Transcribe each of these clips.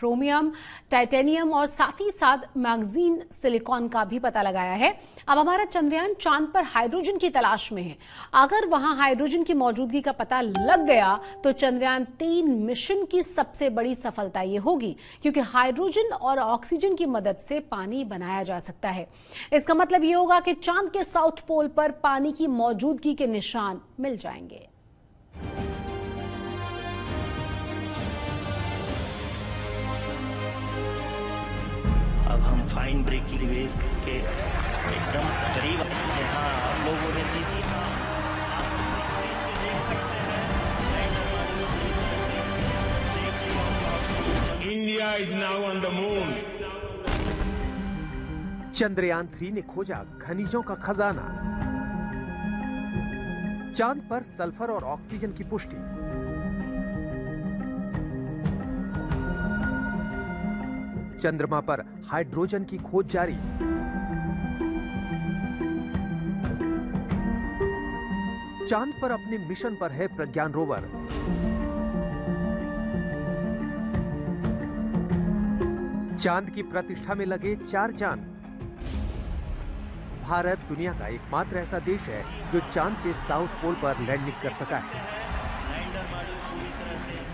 Chromium, titanium और साथ ही साथ मैग्नीज सिलिकॉन का भी पता लगाया है। अब हमारा चंद्रयान चांद पर हाइड्रोजन की तलाश में है। अगर वहां हाइड्रोजन की मौजूदगी का पता लग गया तो चंद्रयान 3 मिशन की सबसे बड़ी सफलता ये होगी, क्योंकि हाइड्रोजन और ऑक्सीजन की मदद से पानी बनाया जा सकता है। इसका मतलब ये होगा कि चांद के साउथ पोल पर पानी की मौजूदगी के निशान मिल जाएंगे। अब हम फाइन ब्रेकिंग वेव्स के एकदम करीब यहाँ हम लोगों ने सीधी India is now on the moon. Chandrayaan 3 ने खोजा खनिजों का खजाना, चांद पर सल्फर और ऑक्सीजन की पुष्टि। चंद्रमा पर हाइड्रोजन की खोज जारी। चांद पर अपने मिशन पर है प्रज्ञान रोवर। चांद की प्रतिष्ठा में लगे 4 चांद। भारत दुनिया का एकमात्र ऐसा देश है जो चांद के साउथ पोल पर लैंडिंग कर सका है।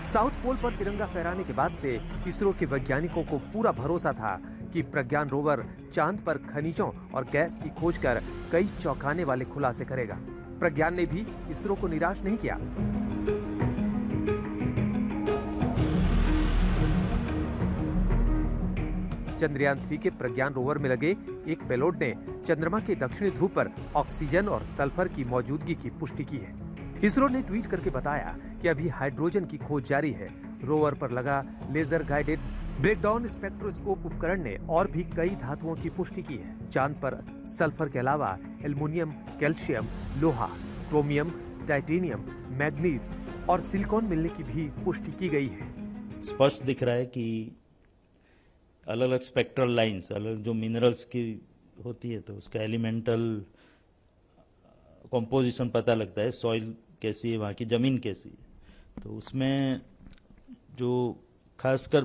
साउथ पोल पर तिरंगा फहराने के बाद से इसरो के वैज्ञानिकों को पूरा भरोसा था कि प्रज्ञान रोवर चांद पर खनिजों और गैस की खोज कर कई चौंकाने वाले खुलासे करेगा। प्रज्ञान ने भी इसरो को निराश नहीं किया। चंद्रयान 3 के प्रज्ञान रोवर में लगे एक पेलोड ने चंद्रमा के दक्षिणी ध्रुव पर ऑक्सीजन और सल्फर की मौजूदगी की पुष्टि की है। इसरो ने ट्वीट करके बताया कि अभी हाइड्रोजन की खोज जारी है। रोवर पर लगा लेजर गाइडेड ब्रेकडाउन स्पेक्ट्रोस्कोप उपकरण ने और भी कई धातुओं की पुष्टि की है। चांद पर सल्फर के अलावा एल्युमिनियम, कैल्शियम, लोहा, क्रोमियम, टाइटेनियम, मैग्नीज और सिलिकॉन मिलने की भी पुष्टि की गई है। स्पष्ट दिख रहा है कि अलग अलग स्पेक्ट्रल लाइंस, अलग जो मिनरल्स की होती है तो उसका एलिमेंटल कंपोजिशन पता लगता है, सॉइल कैसी है, वहाँ की ज़मीन कैसी है। तो उसमें जो खासकर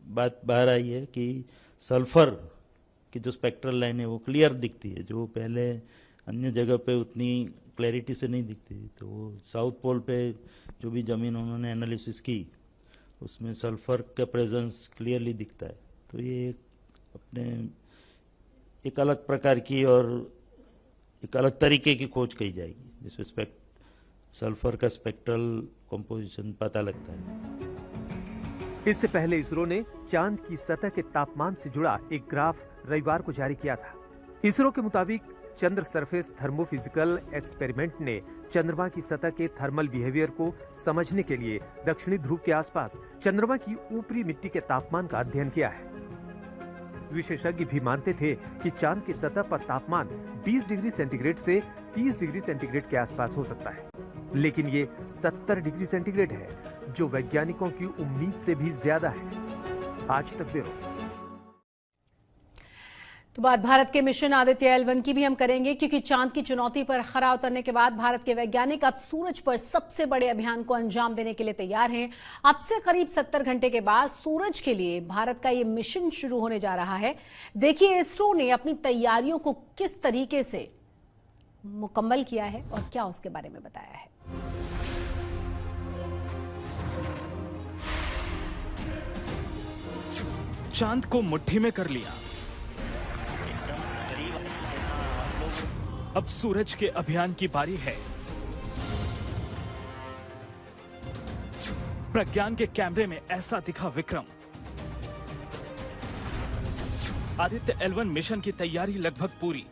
बात बाहर आई है कि सल्फर की जो स्पेक्ट्रल लाइन है वो क्लियर दिखती है, जो पहले अन्य जगह पे उतनी क्लैरिटी से नहीं दिखती। तो वो साउथ पोल पे जो भी ज़मीन उन्होंने एनालिसिस की उसमें सल्फर का प्रेजेंस क्लियरली दिखता है। तो ये अपने एक अलग प्रकार की और एक अलग तरीके की खोज कही जाएगी जिसमें सल्फर का स्पेक्ट्रल कंपोजिशन पता लगता है। इससे पहले इसरो ने चांद की सतह के तापमान से जुड़ा एक ग्राफ रविवार को जारी किया था। इसरो के मुताबिक चंद्र सरफेस थर्मोफिजिकल एक्सपेरिमेंट ने चंद्रमा की सतह के थर्मल बिहेवियर को समझने के लिए दक्षिणी ध्रुव के आसपास चंद्रमा की ऊपरी मिट्टी के तापमान का अध्ययन किया है। विशेषज्ञ भी मानते थे कि चांद की सतह पर तापमान 20 डिग्री सेंटीग्रेड से 30 डिग्री सेंटीग्रेड के आसपास हो सकता है, लेकिन ये 70 डिग्री सेंटीग्रेड है, जो वैज्ञानिकों की उम्मीद से भी ज्यादा है। आज तक ब्यूरो। तो बात भारत के मिशन आदित्य L1 की भी हम करेंगे, क्योंकि चांद की चुनौती पर खरा उतरने के बाद भारत के वैज्ञानिक अब सूरज पर सबसे बड़े अभियान को अंजाम देने के लिए तैयार हैं। अब से करीब 70 घंटे के बाद सूरज के लिए भारत का ये मिशन शुरू होने जा रहा है। देखिए इसरो ने अपनी तैयारियों को किस तरीके से मुकम्मल किया है और क्या उसके बारे में बताया है। चांद को मुट्ठी में कर लिया, अब सूरज के अभियान की बारी है। प्रज्ञान के कैमरे में ऐसा दिखा विक्रम। आदित्य L1 मिशन की तैयारी लगभग पूरी।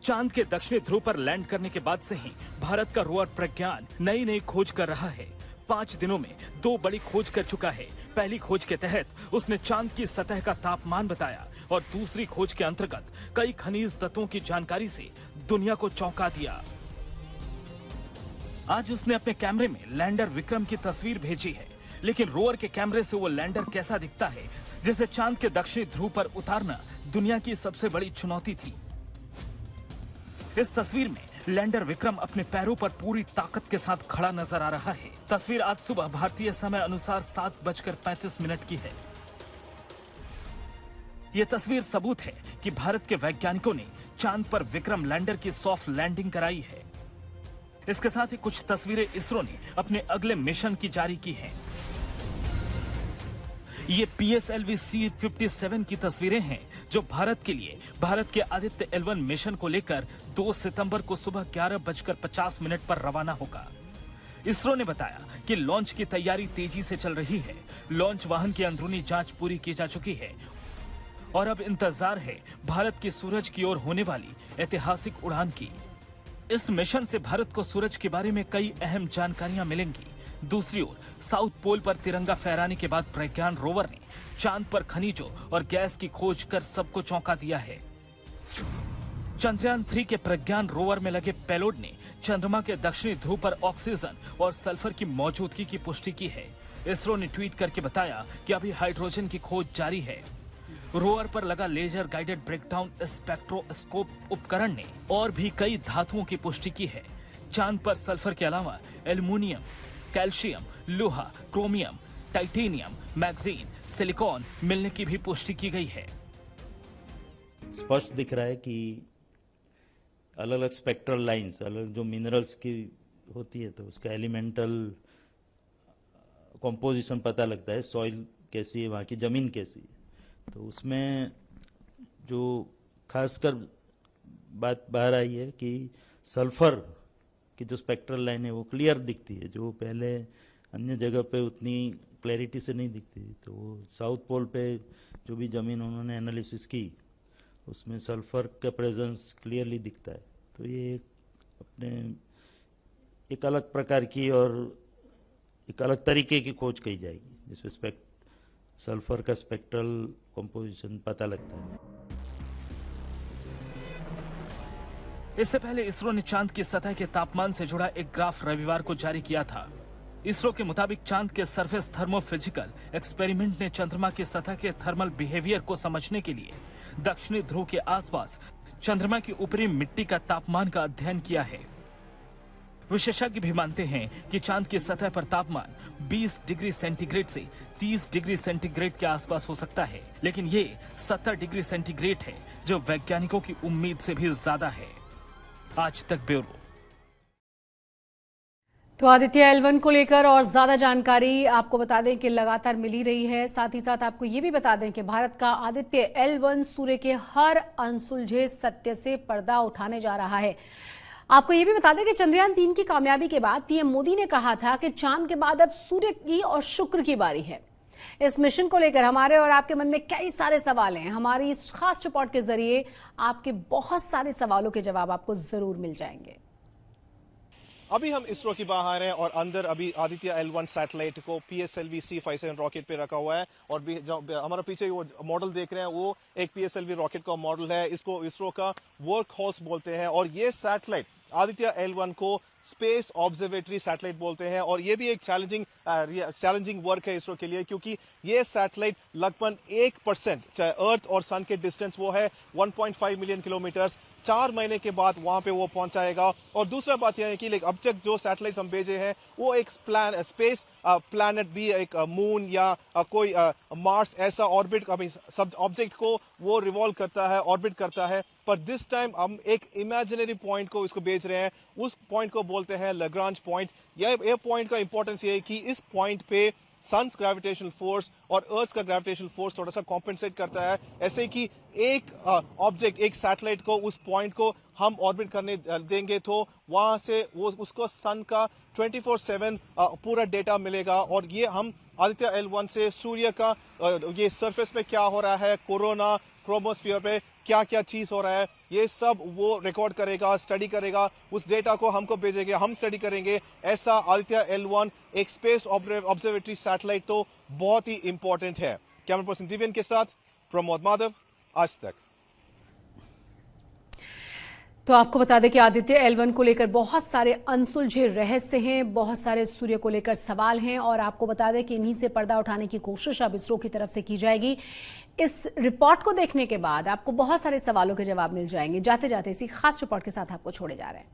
चांद के दक्षिणी ध्रुव पर लैंड करने के बाद से ही भारत का रोवर प्रज्ञान नई नई खोज कर रहा है। 5 दिनों में 2 बड़ी खोज कर चुका है। पहली खोज के तहत उसने चांद की सतह का तापमान बताया और दूसरी खोज के अंतर्गत कई खनिज तत्वों की जानकारी से दुनिया को चौंका दिया। आज उसने अपने कैमरे में लैंडर विक्रम की तस्वीर भेजी है, लेकिन रोवर के कैमरे से वो लैंडर कैसा दिखता है, जिसे चांद के दक्षिणी ध्रुव पर उतारना दुनिया की सबसे बड़ी चुनौती थी। इस तस्वीर में लैंडर विक्रम अपने पैरों पर पूरी ताकत के साथ खड़ा नजर आ रहा है। तस्वीर आज सुबह भारतीय समय अनुसार 7:35 की है। ये तस्वीर सबूत है कि भारत के वैज्ञानिकों ने चांद पर विक्रम लैंडर की सॉफ्ट लैंडिंग कराई है। इसके साथ ही कुछ तस्वीरें इसरो ने अपने अगले मिशन की जारी की हैं। ये PSLV C-57 की तस्वीरें हैं जो भारत के लिए भारत के आदित्य L1 मिशन को लेकर 2 सितंबर को सुबह 11:50 पर रवाना होगा। इसरो ने बताया कि लॉन्च की तैयारी तेजी से चल रही है। लॉन्च वाहन की अंदरूनी जांच पूरी की जा चुकी है और अब इंतजार है भारत की सूरज की ओर होने वाली ऐतिहासिक उड़ान की। इस मिशन से भारत को सूरज के बारे में कई अहम जानकारियां मिलेंगी। दूसरी ओर साउथ पोल पर तिरंगा फहराने के बाद प्रज्ञान रोवर ने चांद पर खनिजों और गैस की खोज कर सबको चौंका दिया है। चंद्रयान 3 के प्रज्ञान रोवर में लगे पेलोड ने चंद्रमा के दक्षिणी ध्रुव पर ऑक्सीजन और सल्फर की मौजूदगी की पुष्टि की है। इसरो ने ट्वीट करके बताया कि अभी हाइड्रोजन की खोज जारी है। रोवर पर लगा लेजर गाइडेड ब्रेकडाउन स्पेक्ट्रोस्कोप उपकरण ने और भी कई धातुओं की पुष्टि की है। चांद पर सल्फर के अलावा एल्युमिनियम, कैल्शियम, लोहा, क्रोमियम, टाइटेनियम, मैग्नीज, सिलिकॉन मिलने की भी पुष्टि की गई है। स्पष्ट दिख रहा है कि अलग अलग स्पेक्ट्रल लाइंस, अलग जो मिनरल्स की होती है तो उसका एलिमेंटल कंपोजिशन पता लगता है, सॉइल कैसी है, वहाँ की ज़मीन कैसी है। तो उसमें जो खासकर बात बाहर आई है कि सल्फर की जो स्पेक्ट्रल लाइन है वो क्लियर दिखती है, जो पहले अन्य जगह पे उतनी क्लैरिटी से नहीं दिखती। तो वो साउथ पोल पे जो भी ज़मीन उन्होंने एनालिसिस की उसमें सल्फर का प्रेजेंस क्लियरली दिखता है। तो ये अपने एक अलग प्रकार की और एक अलग तरीके की खोज कही जाएगी जिसमें सल्फर का स्पेक्ट्रल कंपोजिशन पता लगता है। इससे पहले इसरो ने चांद की सतह के तापमान से जुड़ा एक ग्राफ रविवार को जारी किया था। इसरो के मुताबिक चांद के सरफेस थर्मोफिजिकल एक्सपेरिमेंट ने चंद्रमा की सतह के थर्मल बिहेवियर को समझने के लिए दक्षिणी ध्रुव के आसपास चंद्रमा की ऊपरी मिट्टी का तापमान का अध्ययन किया है। विशेषज्ञ भी मानते हैं कि चांद की सतह पर तापमान 20 डिग्री सेंटीग्रेड से 30 डिग्री सेंटीग्रेड के आसपास हो सकता है, लेकिन ये 70 डिग्री सेंटीग्रेड है जो वैज्ञानिकों की उम्मीद से भी ज्यादा है। आज तक ब्यूरो। तो आदित्य L1 को लेकर और ज्यादा जानकारी आपको बता दें कि लगातार मिली रही है। साथ ही साथ आपको ये भी बता दें कि भारत का आदित्य L1 सूर्य के हर अनसुलझे सत्य से पर्दा उठाने जा रहा है। आपको ये भी बता दें कि चंद्रयान 3 की कामयाबी के बाद पीएम मोदी ने कहा था कि चांद के बाद अब सूर्य की और शुक्र की बारी है। इस मिशन को लेकर हमारे और आपके मन में कई सारे सवाल हैं। हमारी इस खास रिपोर्ट के जरिए आपके बहुत सारे सवालों के जवाब आपको जरूर मिल जाएंगे। अभी हम इसरो की बाहर हैं और अंदर अभी आदित्य L1 सैटेलाइट को PSLV C-57 रॉकेट पे रखा हुआ है और भी जो हमारा पीछे वो मॉडल देख रहे हैं वो एक PSLV रॉकेट का मॉडल है। इसको इसरो का वर्क हॉर्स बोलते हैं और ये सैटेलाइट आदित्य L1 को स्पेस ऑब्जर्वेटरी सैटेलाइट बोलते हैं और ये भी एक चैलेंजिंग वर्क है इसरो के लिए, क्योंकि ये सैटेलाइट लगभग 1% अर्थ और सन के डिस्टेंस वो है 1.5 मिलियन किलोमीटर, 4 महीने के बाद वहां पे वो पहुंचाएगा। और दूसरा बात यह है कि अब तक जो सैटेलाइट्स हम भेजे हैं वो एक स्पेस प्लैनेट भी, एक मून या कोई मार्स ऐसा ऑर्बिट सब ऑब्जेक्ट को वो रिवॉल्व करता है, ऑर्बिट करता है। पर दिस टाइम हम एक इमेजिनरी पॉइंट को इसको भेज रहे हैं। उस पॉइंट को बोलते हैं लैग्रांज पॉइंट। यह पॉइंट का इंपॉर्टेंस ये है कि इस पॉइंट पे सन्स ग्रेविटेशनल फोर्स और अर्थ का ग्रेविटेशनल फोर्स थोड़ा सा कॉम्पेंसेट करता है, ऐसे कि एक ऑब्जेक्ट, एक सैटेलाइट को उस पॉइंट को हम ऑर्बिट करने देंगे तो वहां से वो उसको सन का 24/7 पूरा डेटा मिलेगा। और ये हम आदित्य L1 से सूर्य का ये सरफेस पे क्या हो रहा है, कोरोना क्रोमोस्फीयर पे क्या क्या चीज हो रहा है, ये सब वो रिकॉर्ड करेगा, स्टडी करेगा। उस डेटा को हमको भेजेंगे, हम स्टडी करेंगे। ऐसा आदित्य L1 एक स्पेस ऑब्जर्वेटरी सैटेलाइट तो बहुत ही इंपॉर्टेंट है। कैमरा पर्सन दिव्यन के साथ प्रमोद माधव, आज तक। तो आपको बता दें कि आदित्य L1 को लेकर बहुत सारे अनसुलझे रहस्य हैं, बहुत सारे सूर्य को लेकर सवाल हैं और आपको बता दें कि इन्हीं से पर्दा उठाने की कोशिश अब इसरो की तरफ से की जाएगी। इस रिपोर्ट को देखने के बाद आपको बहुत सारे सवालों के जवाब मिल जाएंगे। जाते जाते इसी खास रिपोर्ट के साथ आपको छोड़े जा रहे हैं।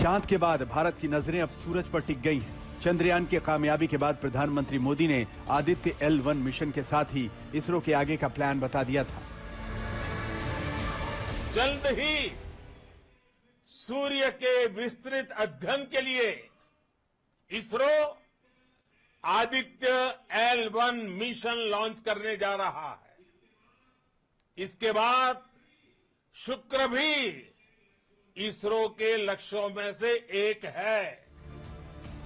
चांद के बाद भारत की नजरें अब सूरज पर टिक गई हैं। चंद्रयान की कामयाबी के बाद प्रधानमंत्री मोदी ने आदित्य L1 मिशन के साथ ही इसरो के आगे का प्लान बता दिया था। जल्द ही सूर्य के विस्तृत अध्ययन के लिए ISRO Aditya L1 mission launch करने जा रहा है। इसके बाद शुक्र भी इसरो के लक्ष्यों में से एक है।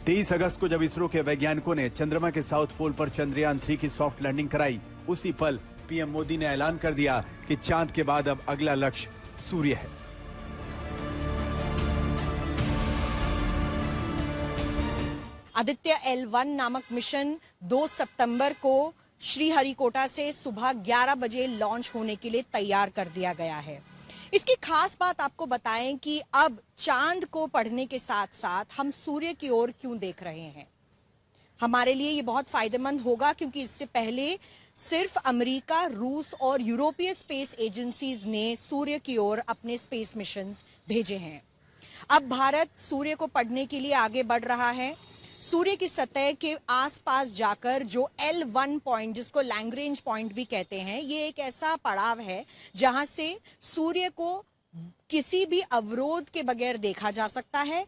23 अगस्त को जब इसरो के वैज्ञानिकों ने चंद्रमा के साउथ पोल पर चंद्रयान 3 की सॉफ्ट लैंडिंग कराई, उसी पल पीएम मोदी ने ऐलान कर दिया कि चांद के बाद अब अगला लक्ष्य सूर्य है। आदित्य L1 नामक मिशन 2 सितंबर को श्रीहरिकोटा से सुबह 11 बजे लॉन्च होने के लिए तैयार कर दिया गया है। इसकी खास बात आपको बताएं कि अब चांद को पढ़ने के साथ साथ हम सूर्य की ओर क्यों देख रहे हैं। हमारे लिए ये बहुत फायदेमंद होगा क्योंकि इससे पहले सिर्फ अमेरिका, रूस और यूरोपीय स्पेस एजेंसीज ने सूर्य की ओर अपने स्पेस मिशंस भेजे हैं। अब भारत सूर्य को पढ़ने के लिए आगे बढ़ रहा है। सूर्य की सतह के आसपास जाकर जो L1 पॉइंट, जिसको लैग्रेंज पॉइंट भी कहते हैं, ये एक ऐसा पड़ाव है जहां से सूर्य को किसी भी अवरोध के बगैर देखा जा सकता है।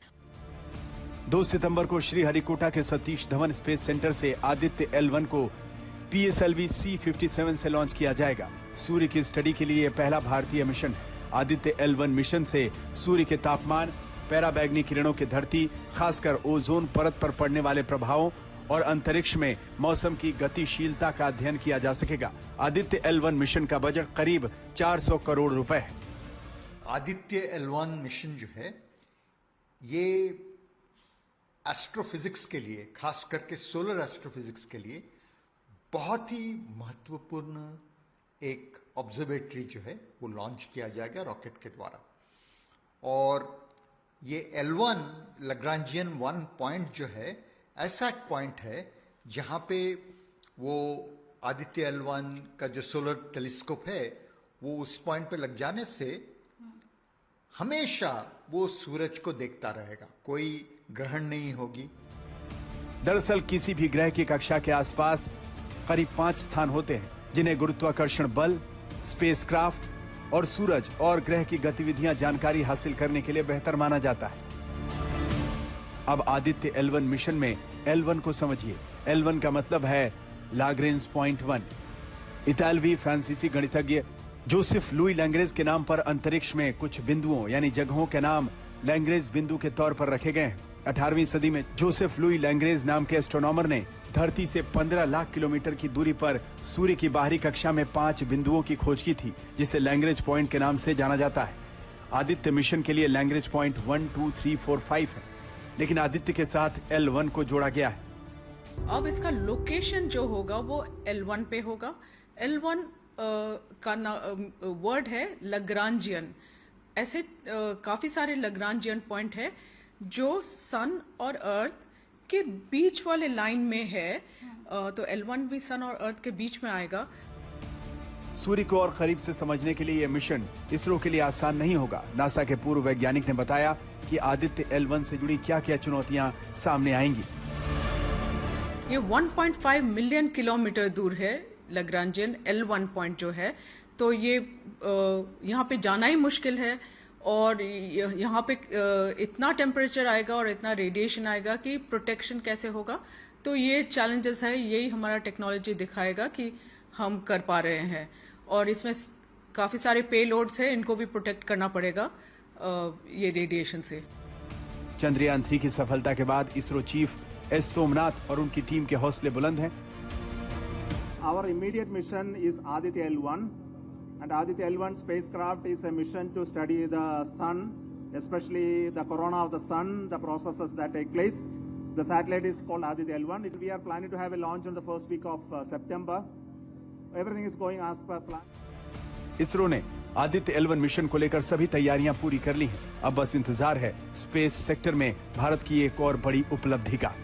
2 सितंबर को श्रीहरिकोटा के सतीश धवन स्पेस सेंटर से आदित्य L1 को PSLV C-57 से लॉन्च किया जाएगा। सूर्य की स्टडी के लिए पहला भारतीय मिशन है। आदित्य L1 मिशन से सूर्य के तापमान, पैराबैंगनी किरणों की धरती, खासकर ओजोन परत पर पड़ने वाले प्रभावों और अंतरिक्ष में मौसम की गतिशीलता का अध्ययन किया जा सकेगा। आदित्य L1 मिशन का बजट करीब 400 करोड़ रुपए है। आदित्य L1 मिशन जो है ये एस्ट्रोफिजिक्स के लिए, खास करके सोलर एस्ट्रोफिजिक्स के लिए बहुत ही महत्वपूर्ण एक ऑब्जर्वेटरी जो है वो लॉन्च किया जाएगा रॉकेट के द्वारा। और ये L1 लैग्रांजियन 1 पॉइंट जो है ऐसा एक पॉइंट है जहां पे वो आदित्य L1 का जो सोलर टेलीस्कोप है वो उस पॉइंट पे लग जाने से हमेशा वो सूरज को देखता रहेगा, कोई ग्रहण नहीं होगी। दरअसल किसी भी ग्रह की कक्षा के आसपास करीब 5 स्थान होते हैं जिन्हें गुरुत्वाकर्षण बल, स्पेसक्राफ्ट और सूरज और ग्रह की गतिविधियां जानकारी हासिल करने के लिए बेहतर माना जाता है। अब आदित्य L1 मिशन में L1 को समझिए। L1 का मतलब है लाग्रेंज पॉइंट 1। इतालवी फ्रांसीसी गणितज्ञ जोसेफ लुई लैंग्रेज के नाम पर अंतरिक्ष में कुछ बिंदुओं यानी जगहों के नाम लैंग्रेज बिंदु के तौर पर रखे गए हैं। 18वीं सदी में जोसेफ लुई लैंग्रेज नाम के एस्ट्रोनॉमर ने धरती से 15 लाख किलोमीटर की दूरी पर सूर्य की बाहरी कक्षा में 5 बिंदुओं की खोज की थी, जिसे लैंग्रेज पॉइंट के नाम से जाना जाता है। आदित्य मिशन के लिए लैंग्रेज पॉइंट 1, 2, 3, 4, 5 है, लेकिन आदित्य के साथ L1 को जोड़ा गया है। अब इसका लोकेशन जो होगा वो L1 पे होगा। L1 का वर्ड है लग्रांजियन। ऐसे काफी सारे लग्रांजियन पॉइंट है जो सन और अर्थ के बीच वाले लाइन में है। तो L1 भी सन और अर्थ के बीच में आएगा। सूर्य को और करीब से समझने के लिए यह मिशन इसरो के लिए आसान नहीं होगा। नासा के पूर्व वैज्ञानिक ने बताया कि आदित्य L1 से जुड़ी क्या-क्या चुनौतियां सामने आएंगी। ये 1.5 मिलियन किलोमीटर दूर है लग्रांजियन L1 पॉइंट जो है, तो ये यहाँ पे जाना ही मुश्किल है। और यहाँ पे इतना टेम्परेचर आएगा और इतना रेडिएशन आएगा कि प्रोटेक्शन कैसे होगा। तो ये चैलेंजेस है, यही हमारा टेक्नोलॉजी दिखाएगा कि हम कर पा रहे हैं। और इसमें काफी सारे पेलोड्स हैं, इनको भी प्रोटेक्ट करना पड़ेगा ये रेडिएशन से। चंद्रयान 3 की सफलता के बाद इसरो चीफ एस सोमनाथ और उनकी टीम के हौसले बुलंद हैं। Our immediate mission is Aditya L1, and Aditya L1 spacecraft is a mission to study the sun, especially the corona of the sun, the processes that take place. The satellite is called Aditya L1. We are planning to have a launch on the first week of September. Everything is going as per plan. ISRO ने Aditya L1 mission को लेकर सभी तैयारियां पूरी कर ली हैं। अब बस इंतजार है स्पेस सेक्टर में भारत की एक और बड़ी उपलब्धि का।